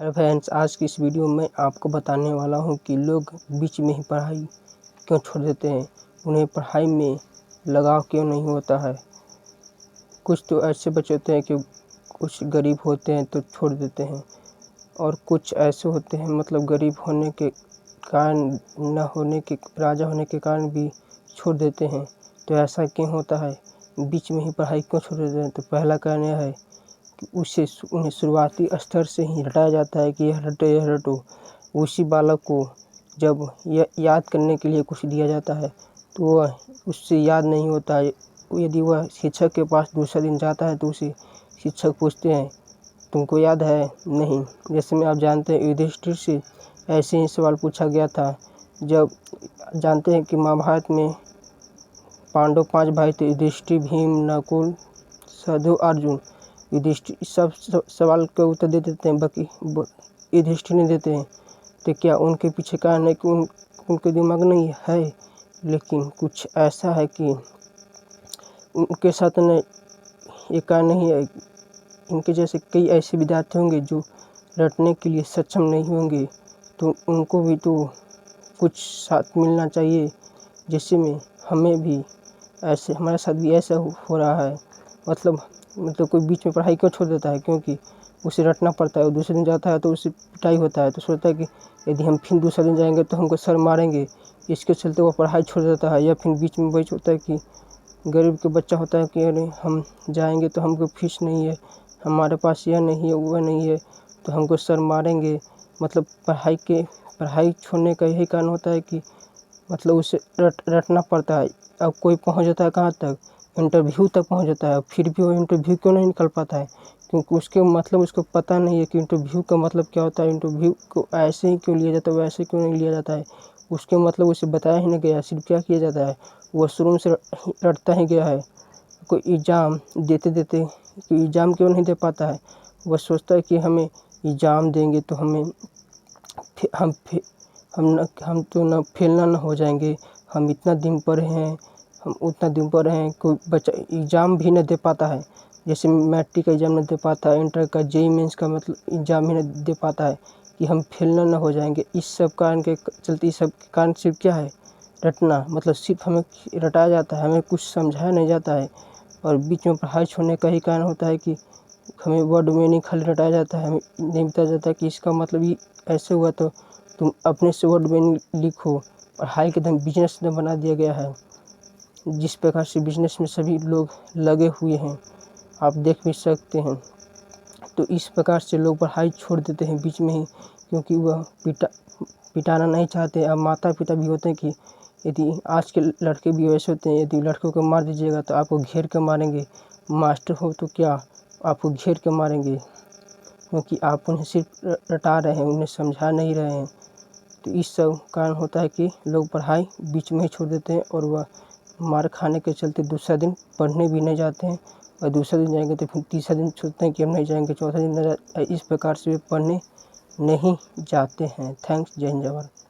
Hello friends, आज की इस वीडियो में आपको बताने वाला हूं कि लोग बीच में ही पढ़ाई क्यों छोड़ देते हैं। उन्हें पढ़ाई में लगाव क्यों नहीं होता है। कुछ तो ऐसे बच्चे होते हैं कि कुछ गरीब होते हैं तो छोड़ देते हैं, और कुछ ऐसे होते हैं मतलब गरीब होने के कारण, न होने के राजा होने के कारण भी छोड़ देते हैं। तो ऐसा क्यों होता है, बीच में ही पढ़ाई क्यों छोड़ देते हैं। तो पहला कारण यह है कि उन्हें शुरुआती स्तर से ही रटाया जाता है कि यह रटो यह रटो। उसी बालक को जब याद करने के लिए कुछ दिया जाता है तो वह उससे याद नहीं होता है। यदि वह शिक्षक के पास दूसरा दिन जाता है तो उसे शिक्षक पूछते हैं, तुमको याद है? नहीं। जैसे में आप जानते हैं युधिष्ठिर से ऐसे ही सवाल पूछा गया था। जब जानते हैं कि महाभारत में पांडव 5 भाई थे, युधिष्ठिर, भीम, नकुल, सहदेव, अर्जुन। युधिष्ठिर सब सवाल का उत्तर दे देते हैं, बाकी युधिष्ठिर नहीं देते हैं। तो क्या उनके पीछे कारण है कि उनके दिमाग नहीं है, लेकिन कुछ ऐसा है कि उनके साथ में ये कारण नहीं है। इनके जैसे कई ऐसे विद्यार्थी होंगे जो रटने के लिए सक्षम नहीं होंगे, तो उनको भी तो कुछ साथ मिलना चाहिए। जैसे में हमें भी ऐसे, हमारे साथ भी ऐसा हो रहा है। मतलब कोई बीच में पढ़ाई क्यों छोड़ देता है, क्योंकि उसे रटना पड़ता है। और दूसरे दिन जाता है तो उसे पिटाई होता है, तो सोचता है कि यदि हम फिर दूसरे दिन जाएंगे तो हमको सर मारेंगे। इसके चलते वो पढ़ाई छोड़ देता है। या फिर बीच में वही होता है कि गरीब के बच्चा होता है कि अरे हम जाएंगे तो हमको फीस नहीं है, हमारे पास यह नहीं है वह नहीं है, तो हमको सर मारेंगे। मतलब पढ़ाई छोड़ने का यही कारण होता है कि मतलब उसे रटना पड़ता है। अब कोई पहुंच जाता है कहाँ तक, इंटरव्यू तक पहुंच जाता है, फिर भी वो इंटरव्यू क्यों नहीं निकल पाता है, क्योंकि उसको पता नहीं है कि इंटरव्यू का मतलब क्या होता है। इंटरव्यू को ऐसे ही क्यों लिया जाता है, वैसे क्यों नहीं लिया जाता है, उसके मतलब उसे बताया ही नहीं गया। सिर्फ क्या किया जाता है, वो शुरू से रटता ही गया है। कोई एग्ज़ाम देते एग्ज़ाम क्यों नहीं दे पाता है, वह सोचता है कि हमें एग्ज़ाम देंगे तो हम तो न फेल ना हो जाएंगे, हम इतना दिन पढ़े हैं, हम उतना दिन पढ़े हैं। कोई बच्चा एग्ज़ाम भी नहीं दे पाता है, जैसे मैट्रिक का एग्ज़ाम नहीं दे पाता है, इंटर का जेईई मेंस का मतलब एग्ज़ाम ही नहीं दे पाता है कि हम फेल ना हो जाएंगे। इस सब कारण के चलते, इस सब के कारण सिर्फ क्या है, रटना। मतलब सिर्फ हमें रटाया जाता है, हमें कुछ समझाया नहीं जाता है। और बीच में पढ़ाई छोड़ने का ही कारण होता है कि हमें वर्ड मीनिंग खाली रटाया जाता है। हमें नहीं बताया जाता कि इसका मतलब ये ऐसे हुआ, तो तुम अपने से वर्ड मीनिंग लिखो। पढ़ाई के एकदम बिजनेस में बना दिया गया है। जिस प्रकार से बिजनेस में सभी लोग लगे हुए हैं, आप देख भी सकते हैं। तो इस प्रकार से लोग पढ़ाई छोड़ देते हैं बीच में ही, क्योंकि वह पिटाना नहीं चाहते। अब माता पिता भी होते हैं कि यदि आज के लड़के भी वैसे होते हैं, यदि लड़कों को मार दीजिएगा तो आपको घेर के मारेंगे। मास्टर हो तो क्या, आपको घेर के मारेंगे, क्योंकि आप उन्हें सिर्फ रटा रहे हैं, उन्हें समझा नहीं रहे हैं। तो इस सब कारण होता है कि लोग पढ़ाई बीच में ही छोड़ देते हैं, और वह मार खाने के चलते दूसरा दिन पढ़ने भी नहीं जाते हैं। और दूसरा दिन जाएंगे तो फिर तीसरा दिन सोचते हैं कि हम नहीं जाएंगे, चौथा दिन इस प्रकार से वे पढ़ने नहीं जाते हैं। थैंक्स। जय हिंद, जय भारत।